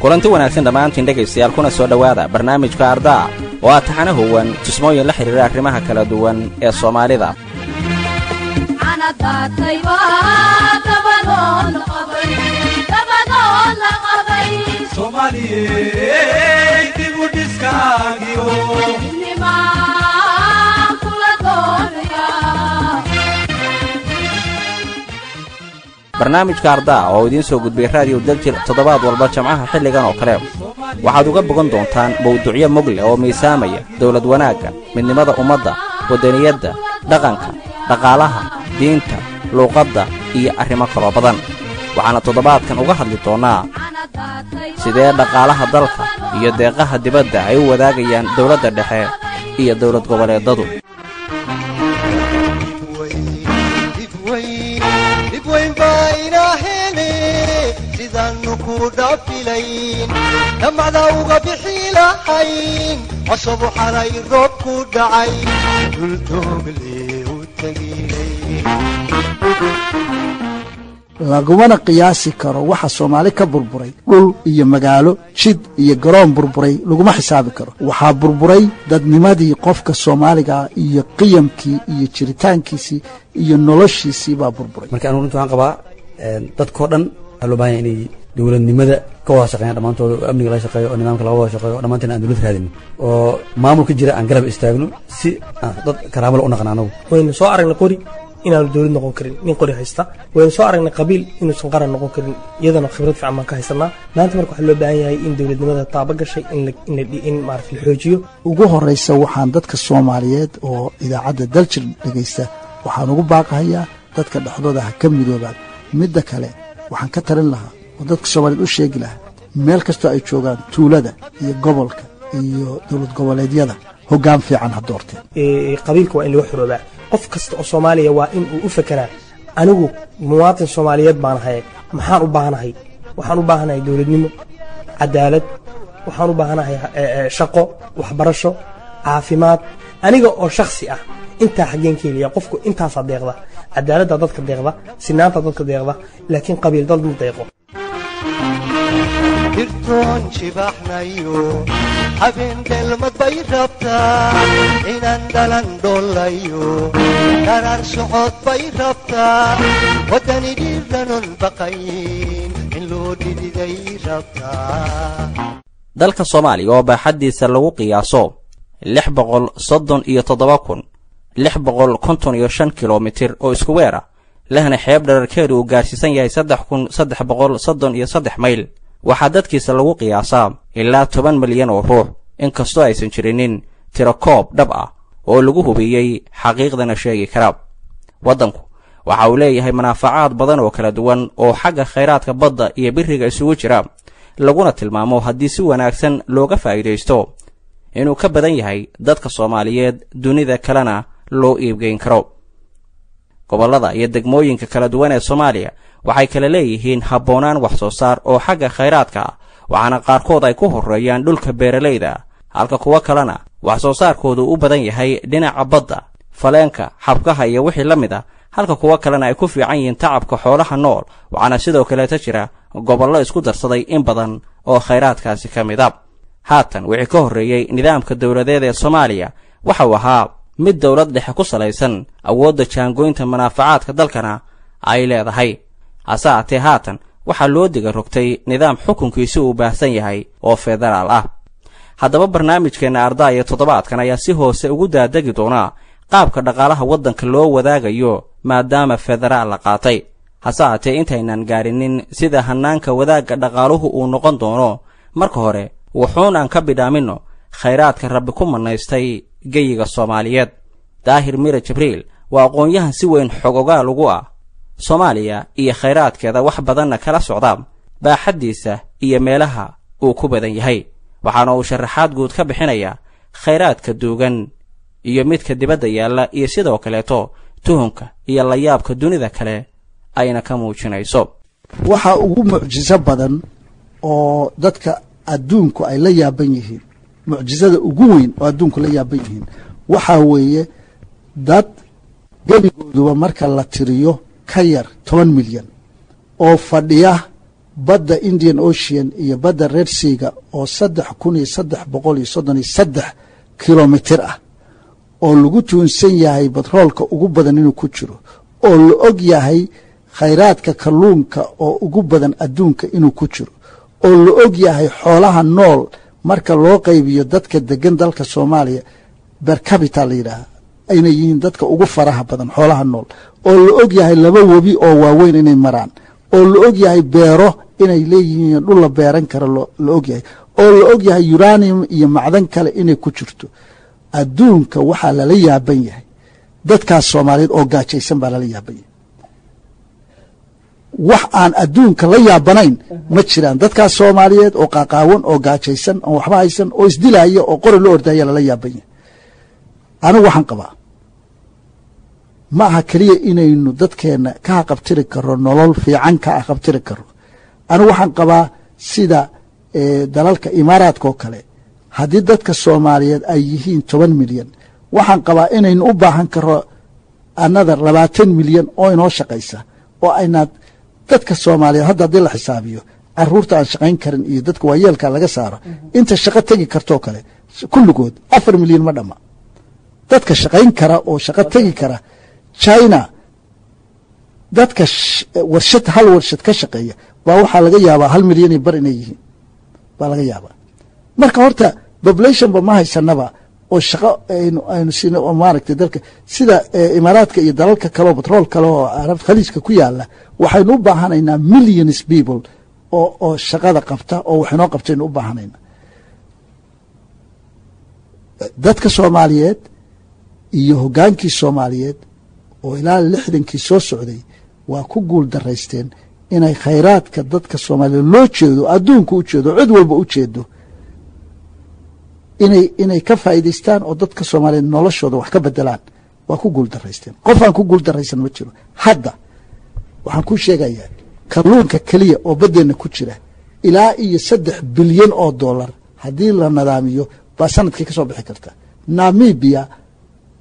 kulanti wanaagsan dhammaantiin dhegaystayaal kuna soo dhowaada barnaamijka ardaa oo ah taxane huwan tusmooyin la xiriira arrimaha kala duwan ee Soomaalida. barnaamijka ardaa oo idiin soo gudbiyay raadiyo daljir toddobaad walba jamcaha xilligan oo kale waxaad uga bogan doontaan mowduucyo mugle oo miisaamaya dawlad wanaagga midnimada ummadda wadaniyadda dhaqanka dhaqaalaha diinta luuqadda iyo arrimo kale badan waxaana toddobaadkan uga hadli doonaa sidee dhaqaalaha dalka iyo deeqaha dibadda ay u wadaagayaan dawladda dhexe iyo dawlad goboleedadu. نمعذوق بحيلة حين عصب حراي الرب دعي دلتوق لي وتقيلي lagumana qiyaasi karo waxa Soomaali ka burburay dhul iyo magaalo jid iyo garoon burburay laguma xisaabi karo waxa burburay dadnimadii qofka Soomaaliga iyo qiyamkii iyo jiritaankiisii iyo noloshiisii baa burburay marka anu runtii waxaan qabaa dadkoo dhan loo baahan inay dawladnimada ka wada shaqeeyaan dhamaantood amniga la shaqeeyo oo nidaamka la wada shaqeeyo dhamaanteen aan dawlad raadin oo maamulka jira aan garab istaagno si dad karaamo u naqanaano waynu soo aragnay qori inaanu dawlad noqon karin nin qori haysta waynu soo aragnay qabiil inuusan qaran noqon karin iyadana khibrad fiican baan ka haysanaa maanta marka waxa loo baahan yahay in dawladnimada taaba gashay in maarif la xoojiyo ugu horeysa waxaan dadka Soomaaliyeed oo idaacadda daljir dhageysta waxaan ugu baaqayaa dadka dhaxdooda ha ka midoobaan midda kale waxaan ka tarin lahaa oo dadka Soomaaliyeed u sheegi lahaa meel kasta ay joogaan tuulada iyo gobolka iyo dawlad goboleedyada hoggaan fiican ha doorteen qabiilka waa in lagu xoroobaa qof kasta oo Soomaaliya waa in uu u fekeraa anigu muwaadin Soomaaliyeed baan ahay maxaan u baahanahay waxaan u baahanahay dawladnimo cadaalad waxaan u baahanahay shaqo waxbarasho caafimaad aniga oo shakhsi ah inta xageen keliya qofku intaas adeeqda cadaaladda dadka deeqda sinaanta dadka deeqda laakiin qabiil dad ma deeqo irtoon jibaxnayo habeen delmad bay rabtaa inaan dhalan dhoolayo daraar socod bay rabtaa wadani dhiirdanon baqayn in loo dhididay rabtaa dalka Soomaaliya oo baaxadiisa lagu qiyaaso 637,655 kilomitir oo isku weer ah lehna xeeb dhererkeedu uu gaarsiisan yahay 3,333 mayl waxaa dadkiisa lagu qiyaasaa ilaa 10 milyan oo ruux inkastoo aysan jirinin tiro koob dhab ah oo lagu hubiyey xaqiiqdana sheegi kara wadanku waxa uu leeyahay manaafacaad badan oo kala duwan oo xagga kheyraadka badda iyo biriga isugu jira laguna tilmaamo haddii si wanaagsan looga faa'iideysto inuu ka badan yahay dadka Soomaaliyeed dunida kalena loo iibgeyn karo gobolada iyo degmooyinka kala duwan ee Soomaaliya waxay kala leeyihiin habboonaan wax soo saar oo xagga kheyraadka waxaana qaarkood ay ku horeeyaan dhulka beeralayda halka kuwa kalena wax soo saarkoodu u badan yahay dhinaca badda faleenka xabkaha iyo wixii la mid ah halka kuwa kalena ay ku fiican yihiin tacabka xoolaha nool waxaana sidoo kale jira gobollo isku darsaday in badan oo kheyraadkaasi ka mid ah haatan wixii ka horeeyay nidaamka dawladeed ee Soomaaliya waxa uu ahaa mid dawlad dhexe ku salaysan awoodda jaangoynta manaafacaadka dalkana ay leedahay asaate haatan waxa loo diga rogtay nidaam xukunkiisu u baahsan yahay oo federaal ah haddaba barnaamijkeena ardaa iyo toddobaadkan ayaa si hoose ugu daadegi doona qaabka dhaqaalaha wadanka loo wadaagayo maadaama federaal la qaatay hasaate intaynan gaarinin sida hanaanka wadaaga dhaqaaluhu uu noqon doono marka hore wuxuunaan ka bidhaamino kheyraadka rabbi ku manaystay geyiga Soomaaliyeed daahir mira jibriil waa aqoonyahan si weyn xogogaal ugu ah Soomaaliya iyo kheyraadkeeda wax badanna kala socda baaxadiisa iyo meelaha uu ku badan yahay waxaana uu sharaxaad guud ka bixinaya kheyraadka duugan iyo midka dibadda yaala iyo sidoo kaleeto tuhunka iyo la yaabka dunida kale ayna ka muujinayso waxa ugu mucjiso badan oo dadka adduunku ay la yaaban yihiin mucjisada ugu weyn oo adduunku la yaaban yihiin waxa weeye dad geligooduba marka la tiriyo ka yar 10 milyan oo fadhiya badda Indian Ocean iyo badda Red Sea oo 3,333 kilomitir ah oo lagu tuunsan yahay batroolka ugu badan inuu ku jiro oo la og yahay khayraadka kalluunka oo ugu badan adduunka inuu ku jiro oo la og yahay xoolaha nool marka loo qaybiyo dadka degan dalka Soomaaliya per capita la yiraahdo ayna yihiin dadka ugu faraha badan xoolaha nool oo la og yahay laba wabi oo waaweyn inay maraan oo la og yahay beero inay leeyihiin dhul la beeran karo la og yahay oo la og yahay uranium iyo macdan kale inay ku jirto adduunka waxa la yaaban yahay dadkaas Soomaaliyeed oo gaajaysan baa la yaaban yahay wax aan adduunka la yaabanayn ma jiraan dadkaas Soomaaliyeed oo qaaqaawan oo gaajaysan oo waxba haysan oo isdilaya oo qori la ordaya la yaaban yahay anigu waxaan qabaa ma aha kaliya inaynu dadkeena ka qabtiri karo nolol fiican ka qabtiri karo anigu waxaan qabaa sida dalalka Imaaraadka oo kale haddii dadka Soomaaliyeed ay yihiin 10 milyan waxaan qabaa inaynu u baahan karo another 20 milyan oo inoo shaqaysa oo aynaad dadka Soomaaliyeed hadda la xisaabiyo caruurta aan shaqayn karin iyo dadka waayeelka laga saaro inta shaqo tagi karto kale kulligood 4 milyan ma dhama dadka shaqayn kara oo shaqo tagi kara China dadka hal warshad ka shaqeeya waa waxa laga yaabaa 1 milyan bar inay yihiin baa laga yaabaa marka horta population ba ma haysanaba oo shaqo aynu sino oo maaragtay dalka sida Imaaraadka iyo dalalka kale oo petrol kale oo Arab Khaliijka ku yaala waxaynu u baahanaynaa millions people oo shaqada qabta oo waxaynu qabteen u baahanaynaa dadka Soomaaliyeed iyo hogaankii Soomaaliyeed oo ilaa 60kii soo socday waa ku guul daraysteen inay khayraadka dadka Soomaaliyeed loo jeedo adduunka u jeedo cid walba u jeedo inay ka faa'iideystaan oo dadka Soomaaliyeed noloshooda wax ka bedelaan waa ku guul daraysteen qof aan ku guul daraysan ma jiro hadda waxaan ku sheegayaa kalluunka kaliya oo badeena ku jira ilaa iyo 3 bilyan oo dollar haddii la nidaamiyo baa sanadkii ka soo bixi karta Namibia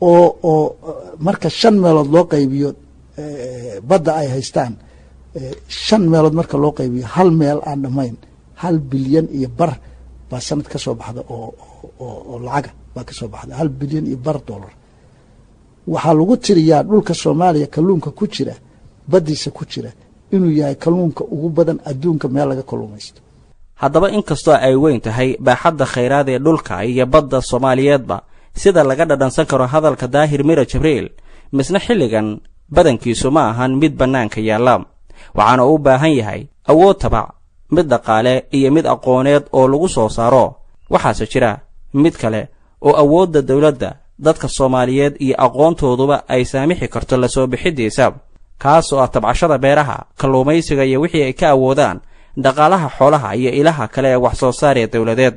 oo marka 5 meelood loo qaybiyo badda ay haystaan 5 meelood marka loo qaybiyo hal meel aan dhamayn 1 bilyan iyo bar baa sanad ka soo baxda oo lacag baa ka soo baxda 1 bilyan iyo bar dollar waxa lagu tiriyaa dhulka Soomaaliya kalluunka ku jira badiisa ku jira inuu yahay kalluunka ugu badan adduunka meel laga kalluumaysto haddaba inkastoo ay weyn tahay baaxadda khayraad ee dhulka iyo badda Soomaaliyeedba sida laga dhadhansan karo hadalka Daahir Mira Jibriil misna xilligan badankiisu ma ahan mid banaanka yaala waxaana uu baahan yahay awood tabac mid dhaqaale iyo mid aqooneed oo lagu soo saaro waxaase jira mid kale oo awoodda dawladda dadka Soomaaliyeed iyo aqoontooduba ay saamixi karto la soo bixidiisa kaas oo tabcashada beeraha kalluumaysiga iyo wixii ay ka awoodaan dhaqaalaha xoolaha iyo ilaha kale ee wax soo saar ee dawladeed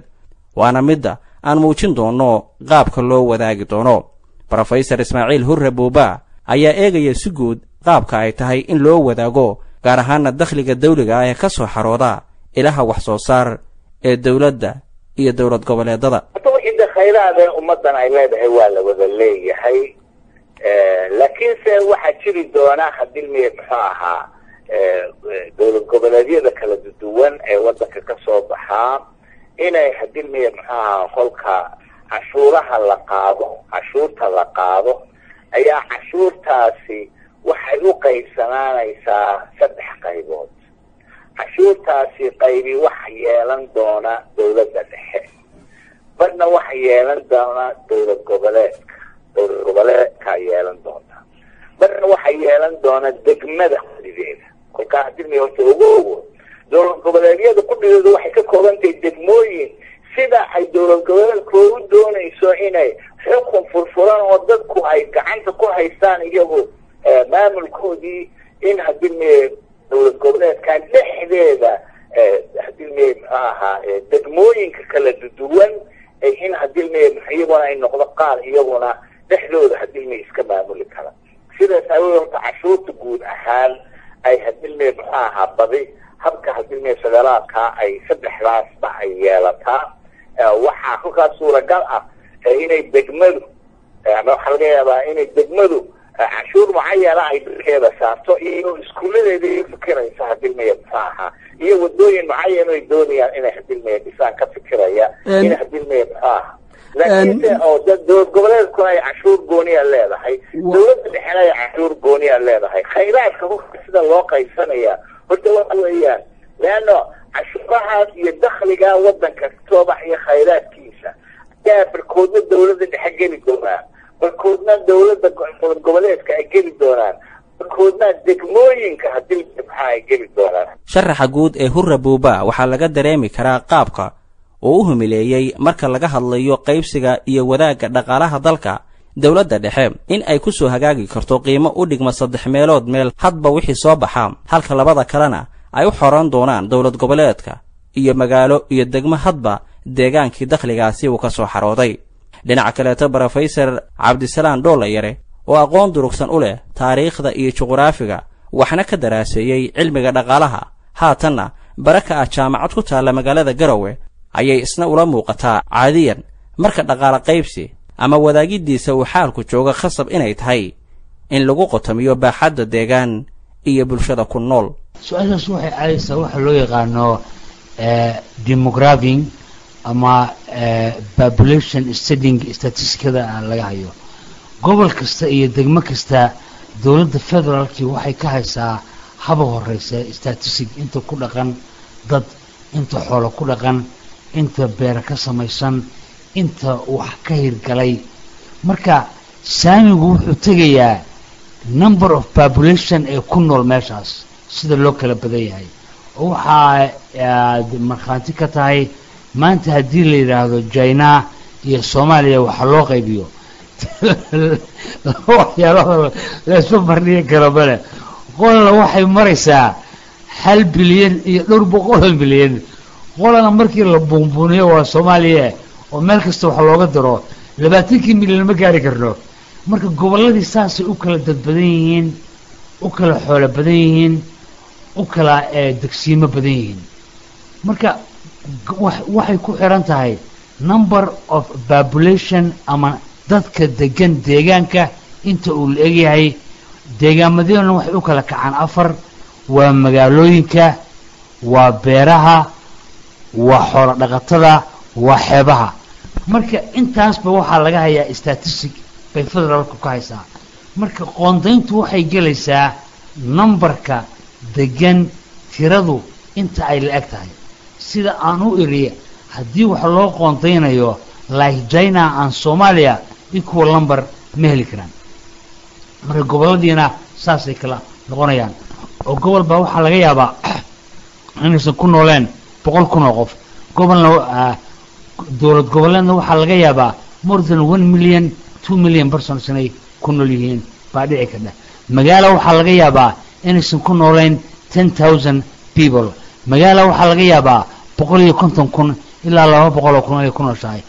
waana midda aan muujin doono qaabka loo wadaagi doono Professor Ismaaciil Hurre Buuba ayaa eegaya si guud qaabka ay tahay in loo wadaago gaar ahaan dakhliga dawliga ee ka soo xarooda ilaha wax soo saar ee dawladda iyo dawlad goboleedada inta khayraadka ummadan ay leedahay waa la wada leeyahay laakiin se waxa jiri doona hadii muxuu ahaa dawlad goboleedyada kala duwan ee wadanka ka soo baxaa inay hadii muxuu ahaa qolka cashuuraha la qaado ayaa cashuurtaasi waxay u qaybsanaanaysaa 3 qaybood cashuurtaasi qaybi wax yeelan doona dawladda dhexe badna wax yeelan doona dawlad goboleedka yeelan doona badna wax yeelan doona degmada xadideeda kolka hadii horta ugu dawlad goboleedyada ku dhigeedu waxay ka kooban tahay degmooyin sida ay dawlad goboleedku u doonayso inay xukun furfuran oo dadku ay gacanta ku haystaan iyagu maamulkoodii in hadii dawlad goboleedkan dhexdeeda hadii aha degmooyinka kala duwan in hadii iyaguna ay noqdo qaar iyaguna dhexdooda hadii iska maamuli kara sidaas ayuu cashuurta guud ahaan ay hadii aha badi habka hadii federaalka ay 3daas ba ay yeelataa waxa halkaas suuragal ah inay degmadu ama waxa laga yaabaa inay degmadu cashuur mucayana ay dalkeeda saarto iyo iskuuladeeda iyo fikiraysa hadilmaya maxaaha iyo wadooyin mucayan ay doonayaan inay hadilmaya dhisaan ka fikiraya in hadilmaya maxaaha laakiinse oo dowlad goboleedkuna ay cashuur gooniya leedahay dowladda dhexena ay cashuur gooniya leedahay khayraadka sida loo qaybsanaya horta waxa weeyaan leano cashuurahaas iyo dakhliga wadanka soobax iyo khayraadkiisa ayaa barkoodna dowladda dhexe geli doonaan barkoodna dowladda goboleedka ay geli doonaan barkoodna degmooyinka hadii maxaa ay geli doonaan. sharaxa guud ee hurra buuba waxaa laga dareemi karaa qaabka oo u humileeyay marka laga hadlayo qaybsiga iyo wadaagga dhaqaalaha dalka dowladda dhexe in ay ku soo hagaagi karto qiimo u dhigma 3 meelood meel hadba wixii soo baxa halka labada kalena ay u xoran doonaan dowlad goboleedka iyo magaalo iyo degmo hadba deegaankii dakhligaasi uu ka soo xarooday. dhinaca kaleeto Professor Cabdisalaan Doolayare oo aqoon durugsan u leh taariikhda iyo juqraafiga waxna ka daraaseeyay cilmiga dhaqaalaha haatanna baraka jaamacad ku taala magaalada Garowe ayay isna ula muuqataa caadiyan marka dhaqaale qaybsi ama wadaagidiisa uu xaalku jooga khasab inay tahay in lagu qotamiyo baaxadda deegaan iyo bulshada ku nool. su'aashaas waxay caadaysaa waxa loo yaqaano demographic ama population studying statisticada laga hayo gobol kasta iyo degmo kasta dawladda federaalki waxay ka haysaa haba horeysa statistic inta ku dhaqan dad inta xoolo ku dhaqan inta beer ka samaysan inta wax ka hirgalay marka saamigu wuxuu tagayaa number of population ee ku nool meeshaas sida loo kala badan yahay waxa markhaanti ka tahay maanta haddii la yiraahdo China iyo Soomaaliya waxa loo qaybiyo waxyaalo la soo marnay garabale qolna waxay maraysaa 1 bilyan iyo 200 bilyan qolna markii la buunbuuniyo waa Soomaaliya oo meel kasta wax looga daro 20 milyan ma gaari karno marka goboladii saas u kala dad badan yihiin u kala xoolo badan yihiin u kala degsiimo badan yihiin marka waxay ku xiran tahay number of population ama dadka degan deegaanka inta uu leeyahay deegaamadeenna waxay u kala kacaan 4 waa magaalooyinka waa beeraha waa xoolo dhaqatada waa xeebaha marka intaasba waxa laga hayaa statistic bay federaalku ka haysaa marka qoondayntu waxay gelaysaa numberka degan tiradu inta ay la eg tahay sida aan u iriye haddii wax loo qoondaynayo like China and Somalia equal number ma heli karaan marka goboladiina saasay kala noqonayaan oo gobol baa waxaa laga yaabaa inaysan ku nooleen 100,000 oo qof gobolna dowlad goboleedna waxaa laga yaabaa more than 1 million 2 million persons inay ku nool yihiin baa dhici karta magaalo waxaa laga yaabaa inaysan ku nooleen 10,000 people magaalo waxaa laga yaabaa 150,000 ilaa 200,000 ay ku nooshahay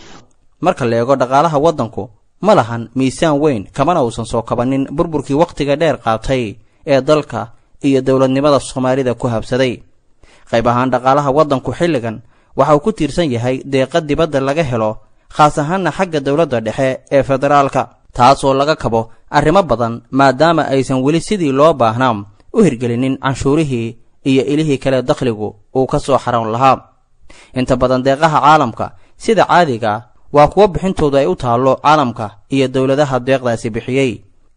marka la eego dhaqaalaha wadanku ma lahan miisaan weyn kamana uusan soo kabanin burburkii waqtiga dheer qaatay ee dalka iyo dawladnimada Soomaalida ku habsaday qayb ahaan dhaqaalaha wadanku xilligan waxa uu ku tiirsan yahay deeqad dibadda laga helo khaas ahaanna xagga dawladda dhexe ee federaalka taas oo laga kabo arrimo badan maadaama aysan weli sidii loo baahnaa u hirgelinin canshuurihii iyo ilihii kale dakhligu uu ka soo xaroon lahaa inta badan deeqaha caalamka sida caadiga waa kuwa bixintoodu ay u taalo caalamka iyo dawladaha deeqdaasi bixiyay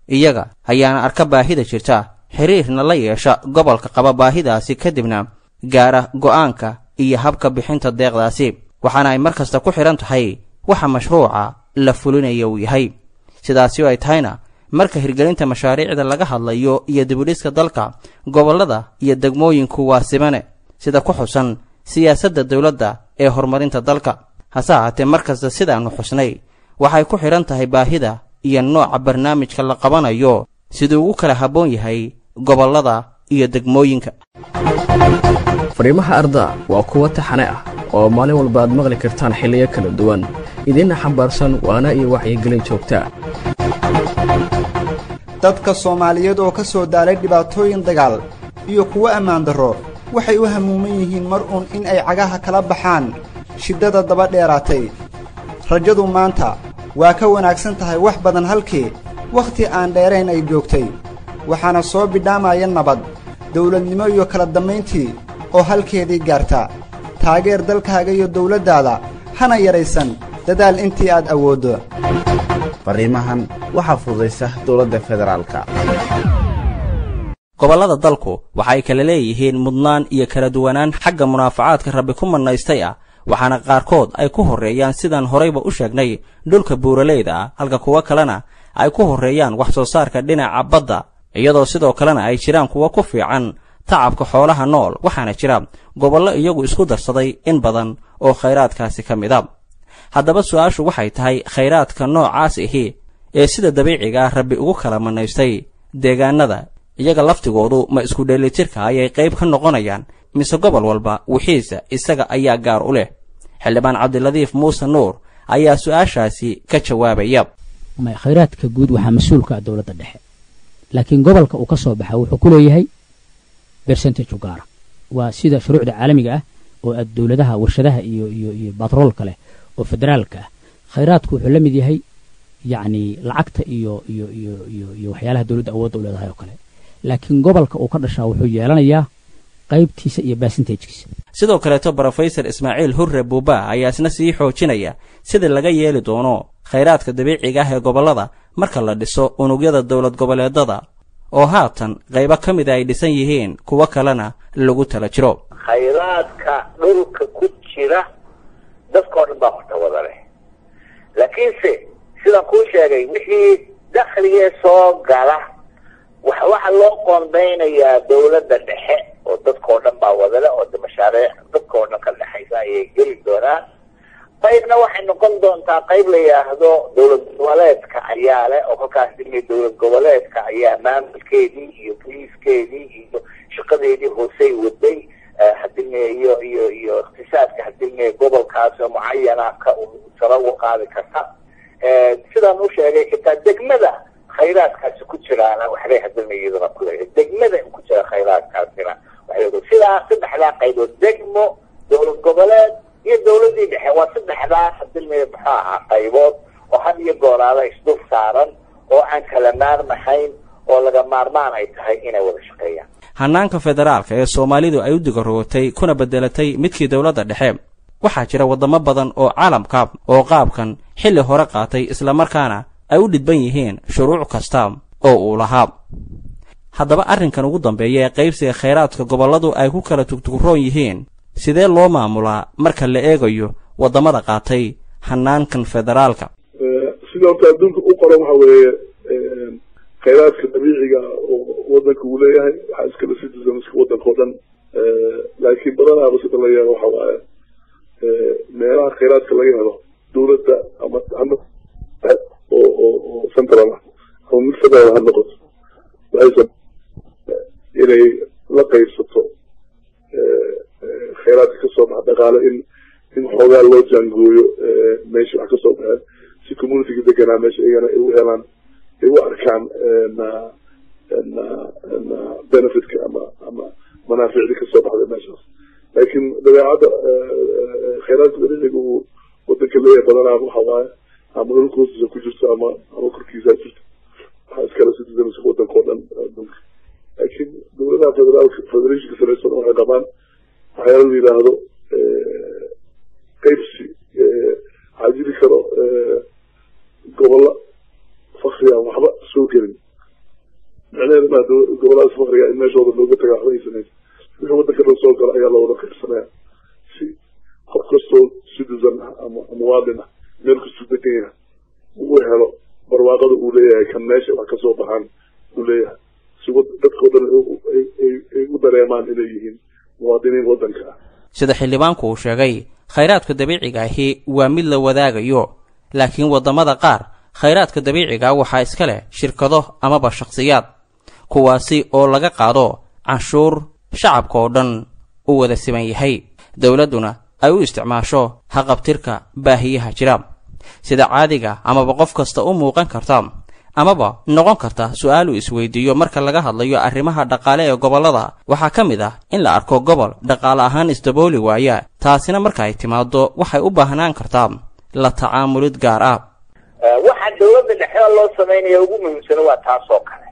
iyaga ayaana arka baahida jirta xiriirna la yeesha gobolka qaba baahidaasi kadibna gaara go'aanka iyo habka bixinta deeqdaasi waxaana ay markasta ku xiran tahay waxa mashruuca la fulinayo uu yahay sidaasi oo ay tahayna marka hirgelinta mashaariicda laga hadlayo iyo dibudhiska dalka gobolada iyo degmooyinku waa simane sida ku xusan siyaasadda dawladda ee horumarinta dalka hase ahaatee markasta sidaanu xusnay waxay ku xiran tahay baahida iyo nooca barnaamijka la qabanayo siduu ugu kala habboon yahay gobolada iyo degmooyinka fariimaha arda waa kuwa taxane ah oo maalin walba aad maqli kartaan xilliyo kala duwan idinna xambaarsan waana iyo wacyigelin joogta dadka Soomaaliyeed oo ka soo daalay dhibaatooyin dagaal iyo kuwa ammaan darro waxay u hamuuman yihiin mar uun in ay cagaha kala baxaan shiddada daba dheeraatay rajadu maanta waa ka wanaagsan tahay wax badan halkii wakhti aan dheerayn ay joogtay waxaana soo bidhaamaya nabad dawladnimo iyo kala dammayntii oo halkeedii gaarta taageer dalkaaga iyo dawladdaada hana yaraysan dadaal intii aad awooddo fariimahan waxaa fududaysa dawladda federaalka. gobollada dalku waxay kala leeyihiin mudnaan iyo kala duwanaan xagga munaafacaadka rabbi ku manaystay ah waxaana qaarkood ay ku horeeyaan sidaan horeyba u sheegnay dhulka buuraleyda ah halka kuwa kalena ay ku horeeyaan wax soo saarka dhinaca badda iyadoo sidoo kalena ay jiraan kuwa ku fiican tacabka xoolaha nool waxaana jira gobollo iyagu isku darsaday in badan oo khayraadkaasi ka mid ah haddaba su'aashu waxay tahay khayraadka noocaas ahi ee sida dabiiciga ah rabbi ugu kala manaystay deegaanada iyaga laftigoodu ma isku dheelitirka ayay qayb ka noqonayaan mise gobol walba wixiisa isaga ayaa gaar u leh xildhibaan cabdiladiif muuse nuur ayaa su'aashaasi ka jawaabaya khayraadka guud waxaa mas-uulka dawladda dhexe laakiin gobolka uu ka soo baxa wuxuu ku leeyahay percentage u gaara waa sida shuruucda caalamiga ah oo dawladaha warshadaha iyo batroolka leh oo federaalka ah khayraadku wuxuu la mid yahay yacni lacagta iyo waxyaalaha dawladda awoodda u leedahay oo kale laakiin gobolka uu ka dhashaa wuxuu yeelanayaa qaybtiisa iyo percentagekiisa sidoo kaleeto brofesor ismaaciil hurre buuba ayaa isna sii xoojinaya sida laga yeeli doono khayraadka dabiiciga ah ee gobollada marka la dhiso unugyada dawlad goboleedada oo haatan qaybo ka mida ay dhisan yihiin kuwo kalena lagu tala jiro khayraadka dhulka ku jira dadkoo dhan baa horta wada leh laakiinse sidaan kuu sheegay wixii dakhligee soo gala waxa loo qoondaynayaa dawladda dhexe oo dadkoo dhan baa wada leh oo mashaariic dadkoo dhan ka dhexaysa ayay geli doonaan qaybna waxay noqon doontaa qayb la yidhaahdo dawlad goboleedka ayaa leh oo kolkaas dimi dawlad goboleedka ayaa maamulkeedii iyo boliiskeedii iyo shaqadeedii hoosey waday hadime iyo iqtisaadka hadime gobolkaas oo mucayana ka sare uga qaadi karta sidaan u sheegay xitaa degmada khayraadkaasi ku jiraana waxbay hadime iyaduna ku leeyahay degmada ku jira khayraadkaasina waxay sidaa saddexdaa qaybood degmo dawlad goboleed iyo dawladii dhexe waa saddexdaa hadime muxuu ahaa qaybood oo had iyo gooraada isdul saaran oo aan kala maarmahayn oo laga maarmaan ay tahay inay wada shaqeeyaan hannaanka federaalka ee soomaalidu ay u digarootay kuna beddelatay midkii dawladda dhexe waxaa jira waddamo badan oo caalamka oo qaabkan xilli hore qaatay islamarkaana ay u dhidban yihiin shuruuc kasta oo uu lahaa haddaba arrinkan ugu dambeeya ee qaybsiga khayraadka gobolladu ay ku kala tugtugroon yihiin sidee loo maamulaa marka la eegayo waddamada qaatay hannaankan federaalka sida horta adduunka u qoran waxa weeye khayraadka dabiiciga oo waddanka uu leeyahay waxaa iskala citizenska waddanka oo dhan laakiin badanaaba sida la yeelo waxa waaye meelaha khayraadka laga helo dawladda ama oo central ah ama mid federal ha noqoto waxaysan inay la qaybsato khayraadka ka soo baxa dhaqaale in xoogaa loo jaangooyo meesha wax ka soo baxeen si communityga deganaa meesha iyagana ay u helaan ay u arkaan benefitka ama manaaficdii ka soo baxday meeshaas laakiin dabeecadda khayraadka dabiiciga uu waddanka leeyahay badanaaba waxa waaye ama dhulka hoostiisa ku jirto ama korkiisa jirto waxaa iskala citizenska waddanka oo dhan adduunka laakiin dawladaha federationka salaysan waxay qabaan waxyaala la yidhaahdo qaybsi waxaa jiri karo gobollo fakri aan waxba soo gelin micnaheedu maa gobolladaas fakriga in meeshooda looga taga waxba aysanaysa wixii waddanka dhan soo gala ayaa lawada qaybsanaya si qof kastoo citizen ah ama muwaadin ah meel kastuu degan yahay uu helo barwaaqada uu leeyahay kan meesha wax ka soo baxaan uu leeyahay si dadkao dhan ay u dareemaan inay yihiin muwaadiniin waddanka ah sida xildhibaanku uu sheegay khayraadka dabiiciga ahi waa mid la wadaagayo laakiin waddamada qaar khayraadka dabiiciga waxaa iska leh shirkado amaba shakhsiyaad kuwaasi oo laga qaado canshuur shacabka oo dhan u wada siman yahay dawladduna ay u isticmaasho haqabtirka baahiyaha jira sida caadiga amaba qof kasta u muuqan karta amaba noqon karta su'aalu isweydiiyo marka laga hadlayo arrimaha dhaqaale ee gobollada waxaa ka mid ah in la arko gobol dhaqaale ahaan isdabooli waaya taasina marka ay timaado waxay u baahnaan kartaa la tacaamulid gaar ah waxa dawladda dhexe loo sameeyo ugu muhiimsan waa taas oo kale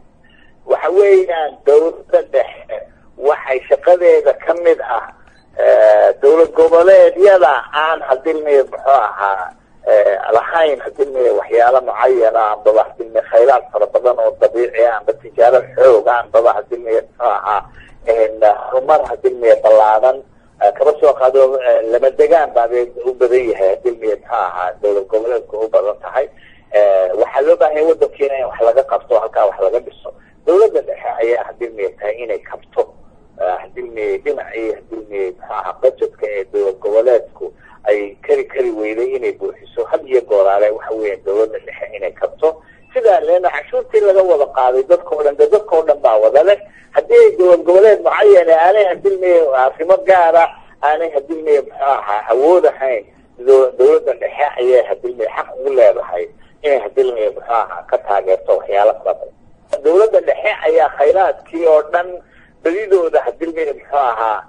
waxa weeyaan dawladda dhexe waxay shaqadeeda ka mid ah dawlad goboleedyada aan hadilmay muxuu ahaa lahayn hadilmay waxyaalo mucayan ah amba hadilmay khayraad fara badan oo dabiici ah amba tijaaro xoog ah amba hadilmay muxuu ahaa horumar hadilmay ballaadan kaba soo qaado lama degaan baa u badan yahay hadilmay muxuu ahaa dawlad goboleedku u badan tahay waxaa loo baahan yahay wadankeena in wax laga qabto halkaa wax laga dhiso dawladda dhexe ayaa hadilmay tahay inay kabto hadilmay dhinacii hadilmay muxuu ahaa budgetka ee dawlad goboleedku ay kari weyday inay buuxiso had iyo gooraale waxa weeyaan dawladda dhexe inay kabto sidaa leena cashuurtii laga wada qaaday dadkoo dhan baa wada leh haddii ay dawlad goboleed mucayana aanay hadilmay arrimo gaara aanay hadilmay muxuu ahaa awood ahayn dawladda dhexe ayay hadilmay xaq ugu leedahay inay hadilmay muxuu ahaa ka taageerto waxyaalo fara badan dawladda dhexe ayaa khayraadkii oo dhan badidooda hadilmay muxuu ahaa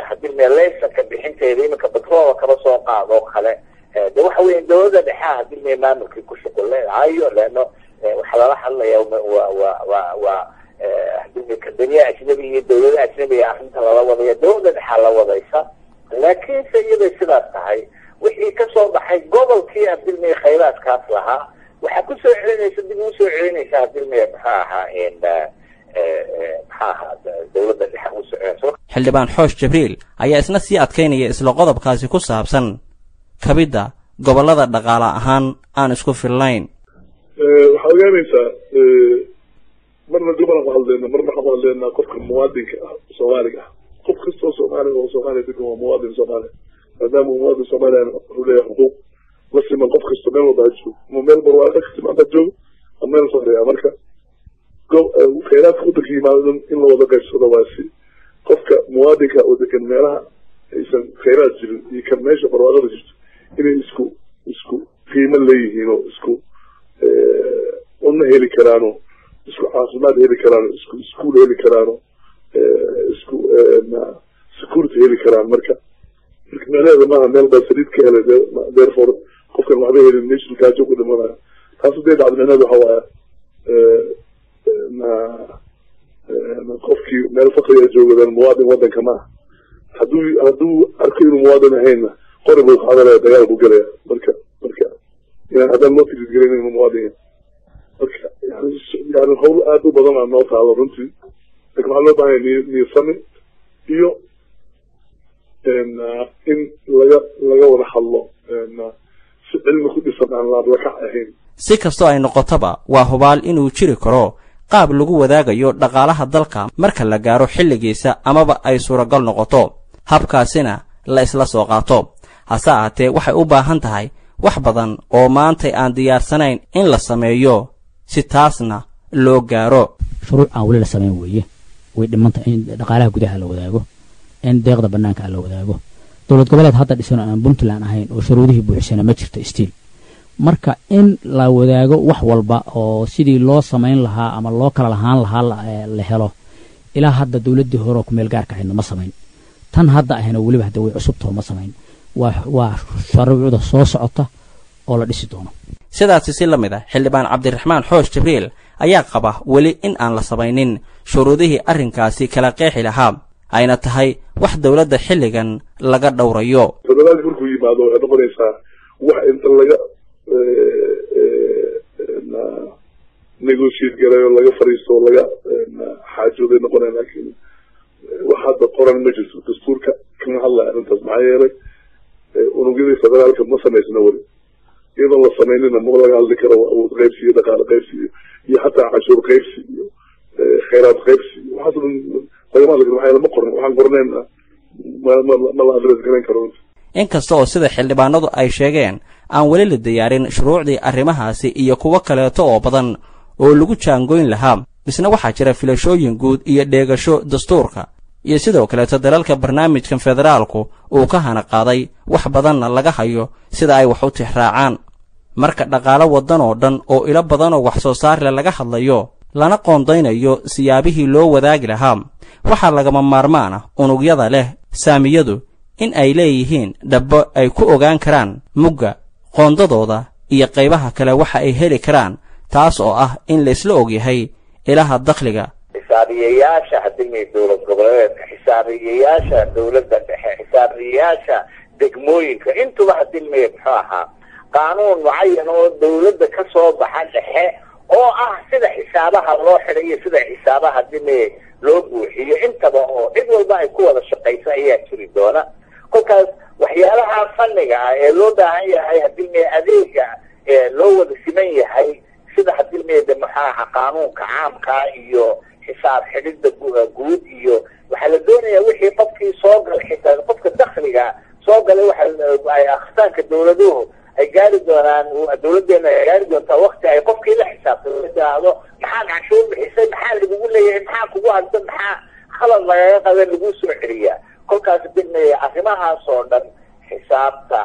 hadilmay laysanka bixinteeda iminka batroola kaba soo qaado oo kale de waxa weeyaan dawladda dhexe hadilmay maamulkii ku shuqul leedahayo leeno waxaa lala hadlaya waa hadilmay kambaniya ajnabi iyo dawlada ajnabiga arrinta lala wadaya dawladda dhexaa la wadaysa laakiinse iyaday sidaas tahay wixii kasoo baxay gobolkii hadilmay khayraadkaas lahaa waxaa kusoo celinaysa dib ugu soo celinaysa hadilmay muxuu ahaa dawladda dhexe u soconayso xildhibaan xoosh jibriil ayaa isna sii adkaynaya isla qodobkaasi ku saabsan kabidda gobollada dhaqaale ahaan aan isku filnayn waxaa ogaanaysaa marna gobolaan ku hadleyna marna waxaan ku hadleynaa qofka muwaadinka ah soomaaliga ah qof kastoo soomaaliga oo soomaaliya degan waa muwaadin soomaaliya maadaama muwaadin soomaaliya wuxuu leeyahay xuquuq la siman qof kasta meel walba ha joogo ama meel barwaaqo ka siman ha joogo ama meel faqriya marka khayraadka wadanka yimaado in la wada qaybsado waa si qofka muwaadinka oo degan meelaha aysan khayraad jirin iyo kan meesha barwaaqada jirto inay isku qiimo leeyihiin oo isku una heli karaano isku caafimaad heli karaano isku iskuul heli karaano isku security heli karaan marka meeleeda maaha meel baa saliid ka helay therefore qofkan waxba helin nation kaajo ku dhimanaya taas haday dhacdo micneheed waxa waaya qofkii meel fakriga joogadan muwaadin wadanka maaha hadduu arko inuu muwaadin ahaynna qori buu qadanaya dagaal buu gelaya marka yani haddaan loo tirisgelin inuu muwaadin yahay marka yani hawl aad u badan aa noo taalo runtii lakin waxaa loo baahanya niyasami iyo in laga wada hadlo si cilmi ku dhisan aan laablakac ahayn si kastoo ay noqotaba waa hubaal inuu jiri karo qaab lagu wadaagayo dhaqaalaha dalka marka la gaaro xilligiisa amaba ay suuragal noqoto habkaasina la isla soo qaato hase ahaatee waxay u baahan tahay wax badan oo maantay aan diyaarsanayn in la sameeyo si taasna loo gaaro shuruuc aan weli la samayn weeye way dhimanta in dhaqaalaha gudaha la wadaago in deeqda bannaanka la wadaago dowlad goboleed hadda dhisan aan Puntland ahayn oo shuruudihii buuxisana ma jirto stiil marka in la wadaago wax walba oo sidii loo samayn lahaa ama loo kala lahaan lahaa la helo ilaa hadda dawladdii hore ku meel gaarka ahayd ma samayn tan hadda ahna waliba hadda way cusubtoo ma samayn waa shuruucda soo socota oo la dhisi doono sidaasi si lamid ah xildhibaan cabdiraxmaan xoosh jibriil ayaa qaba weli in aan la samaynin shuruudihii arrinkaasi kala qeexi lahaa ayna tahay wax dawladda xilligan laga dhowrayo federaalka markuu yimaado waxay noqonaysaa wax inta laga negotiate garayo laga fariisto laga xaajooday noqonaya laakiin wax hadda qoran ma jirto dastuurka kama hadlaya arrintaas maxaa yeelay unugyadii federaalka ma samaysna weli iyadoon la samaynina ma laga hadli karo awood qaybsi iyo dhaqaale qaybsi iyo xataa cashuur qaybsi iyo khayraad qaybsi waxaas dhan lagama hadli karo maxaa yeele ma qoran waxaan qornayna ma la adres garan karo inkasta oo sida xildhibaanadu ay sheegeen aan weli la diyaarin shuruucdii arrimahaasi iyo kuwo kaleeto oo badan oo lagu jaangoyn lahaa misna waxaa jira filashooyin guud iyo dheegasho dastuurka iyo sidoo kaleeto dalalka barnaamijkan federaalku uu ka hana qaaday wax badanna laga hayo sida ay wax u tixraacaan marka dhaqaale waddan oo dhan oo ilo badan oo wax soo saar leh laga hadlayo lana qoondaynayo siyaabihii loo wadaagi lahaa waxaa lagama maarmaan ah unugyada leh saamiyadu in ay leeyihiin dhabbo ay ku ogaan karaan mugga qoondadooda iyo qaybaha kale waxa ay heli karaan taas oo ah in la isla ogyahay ilaha dakhliga xisaabiyeyaasha hadii dowlad goboleedka xisaabiyeyaasha dowladda dhexe xisaabiyeyaasha degmooyinka intuba hadii muxuu ahaa qaanuun mucayan oo dowladda ka soo baxa dhexe oo ah sida xisaabaha loo xidhayo sida xisaabaha hadii loo buuxiyo intaba oo cid walba ay ku wada shaqayso ayaa jiri doona kolkaas waxyaalaha fanniga ah ee loo baahan yahay hadii adeega loo wada siman yahay sida hadii maxaa qaanuunka caamka iyo xisaab xidhida guud iyo waxa la doonayaa wixii qofkii soo galay xitaa qofka dakhliga soo galay waxa ay akhtaanka dawladuhu ay gaari doonaan dawladeena ay gaari doontaa waqti ay qofkii la xisaabtado maxaa cashuur bixisay maxaa lagu leeyahay maxaa kugu hadda maxaa khalad lagaga qaday lagu soo celiyaa kolkaas arrimahaas oo dhan xisaabta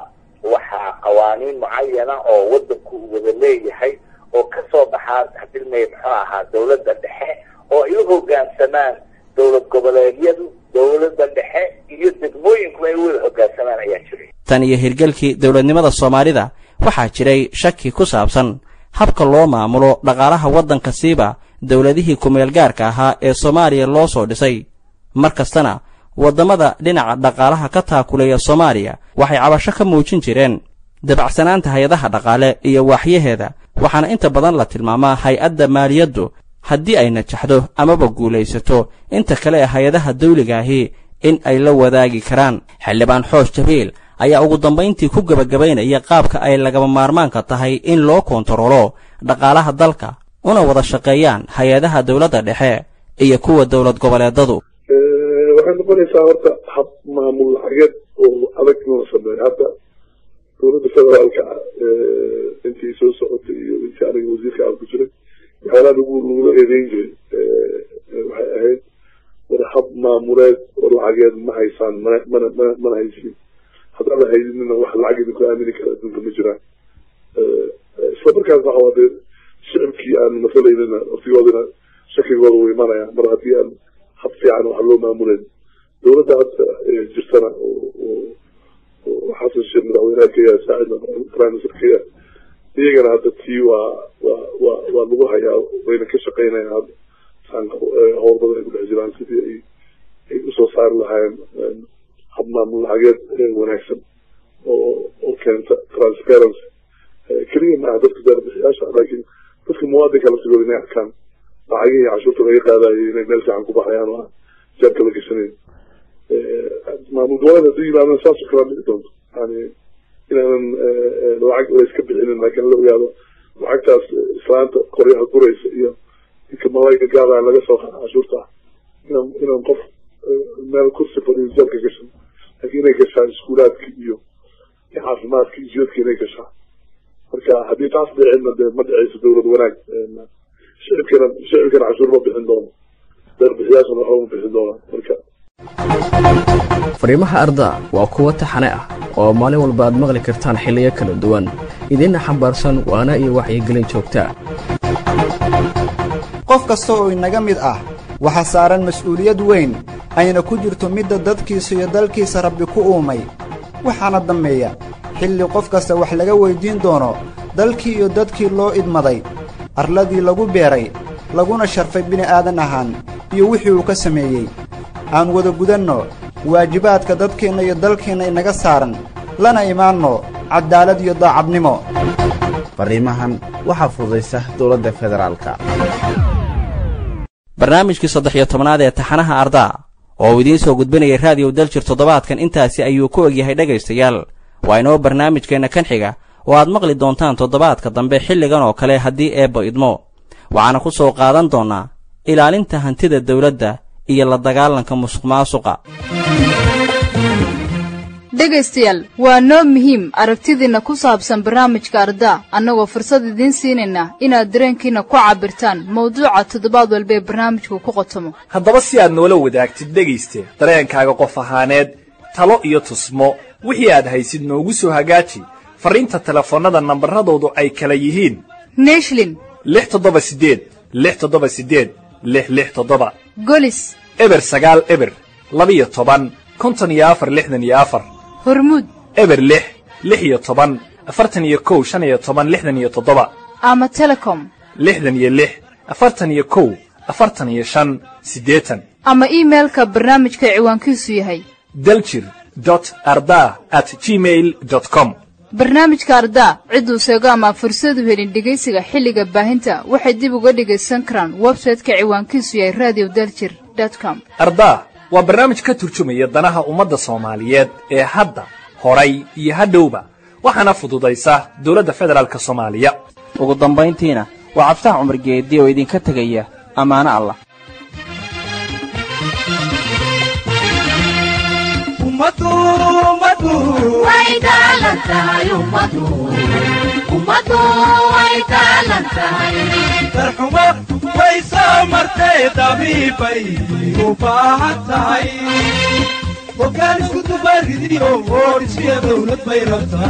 waxaa qawaaniin mucayana oo wadanku wada leeyahay oo ka soo baxaa hadii muxuu ahaa dawladda dhexe oo ay u hoggaansamaan dowlad goboleedyadu dowladda dhexe iyo degmooyinku ay wada hoggaansamaan ayaa jiray tan iyo hirgalkii dowladnimada Soomaalida waxaa jiray shaki ku saabsan habka loo maamulo dhaqaalaha waddanka siiba dawladihii ku meel gaarka ahaa ee Soomaaliya loo soo dhisay markastana wadamada dhinaca dhaqaalaha ka taakuleeya Soomaaliya waxay cabasho ka muujin jireen dabacsanaanta hay'adaha dhaqaale iyo waaxyaheeda waxaana inta badan la tilmaamaa hay'adda maaliyaddu haddii ay najaxdo amaba guulaysato inta kale ee hay'adaha dawliga ahi in ay la wadaagi karaan xildhibaan Xoosh Jabiil ayaa ugu dambeyntii ku gabagabaynaya qaabka ay lagama maarmaanka tahay in loo koontaroolo dhaqaalaha dalka una wada shaqeeyaan hay'adaha dawladda dhexe iyo kuwa dawlad goboleedadu waxay noqonaysaa horta hab maamul lacageed oo adag loo sameeyo hadda dowladda federaalka intii soo socotay iyo intii aniga wasiirka aan ku jiray waxyaalaha lagula eedeyn jiray waxay ahayd war hab maamuleed oo lacageed ma haysaan mana haysin haddaan la hayninna wax lacag idinku aamini kara adduunka ma jiraan isla markaas waxa waa dee shicibkii aan masalaynina waqtigoodina shakigooda wuu imanaya mar haddii aan hab fiican wax loo maamuleyn dowladda hadda jirtana xasan sheekh madaxweynaha kenya saacid prime minister kenya iyagana hadda tii waa lagu hayaa wayna ka shaqaynayaan hadda howl badan ay ku dhex jiraan sidii ay usoo saari lahaayeen hab maamul lacageed wanaagsan oo keenta transparency keliya maaha dadka daarbixiyaasha laakiin dadka muwaadinka laftigooda inay arkaan lacagihii cashuurta laga qaadayay inay meel fiican ku baxayaan oo aan jeebka la gashanayn maamul goboleed haddii yidhahdaan saasoo kalaa dhici doonto yani inaanan lacag layska bixinin laakiin la ogaado lacagtaas islaanta qoryaha guraysa iyo inka malayga gaadaya laga soo qaada cashuurta ah inaan qof meel kursi fadhiyo jeebka gashan laakiin inay gashaan iskuulaadka iyo caafimaadka iyo jidadka inay gashaan marka haddii taas dhicinna dee ma dhicayso dowlad wanaag shicibkana cashuur ma bixin doono deerbixiyaashana waxba ma bixin doonaan marka fariimaha arda waa kuwa taxane ah oo maalin walba aad maqli kartaan xilliyo kala duwan idinna xambaarsan waana iyo wacyigelin joogtaa qof kasta oo inaga mid ah waxaa saaran mas'uuliyad weyn ayna ku jirto midda dadkiisa iyo dalkiisa rabbi ku uumay waxaana dammeeya xilli qof kasta wax laga weyddiin doono dalkii iyo dadkii loo idmaday arladii lagu beeray laguna sharfay bini'aadan ahaan iyo wixii uu ka sameeyey aan wada gudanno waajibaadka dadkeenna iyo dalkeenna inaga saaran lana imaanno caddaalad iyo daacadnimo fariimahan waxaa fududaysa dowladda federaalka barnaamijkii 13aad ee taxanaha ardaa oo idiin soo gudbinaya raadiyo daljir toddobaadkan intaasi ayuu ku egyahay dhegaystayaal waa inoo barnaamijkeenna kan xiga oo aad maqli doontaan toddobaadka dambe xilligan oo kale haddii eebba idmo waxaana ku soo qaadan doonnaa ilaalinta hantida dawladda iyo la dagaalanka musuqmaasuqa dhegaystayaal waa noo muhiim aragtidiinna ku saabsan barnaamijka ardaa annagoo fursad idiin siinayna inaad dareenkiinna ku cabbirtaan mawduuca toddobaad walba ee barnaamijku ku qotomo haddaba si aad noola wadaagtid dhegayste dareenkaaga qof ahaaneed talo iyo tusmo wixii aad haysid noogu soo hagaaji farriinta telefoonnada nambaradoodu ay kala yihiin neeshlin 678 golis eber 9 eber 12 54 64 hormuud eber 6 16 41 15 67 ama telecom 66 41 45 80 ama iimailka barnaamijka ciwaankiisu yahay daljir.arda@gmail.com. barnaamijka ardaa cidduu seego ama fursadu helin dhegaysiga xilliga baahinta waxay dib uga dhegaysan karaan website-ka ciwaankiisu yahay radiodaljir.com. ardaa waa barnaamij ka turjumaya danaha ummadda Soomaaliyeed ee hadda horay iyo hadhowba waxaana fududaysa dawladda federaalka Soomaaliya. ugu dambayntiina waa Cabditax Cumar Geedi oo idinka tagaya amaano Allah. ummadu way taalantahay ummadu way taalantahay darxuma way soo martay dabiibay u baahan tahay وكان اسكت بارد يوم ورسي دولة بيرتا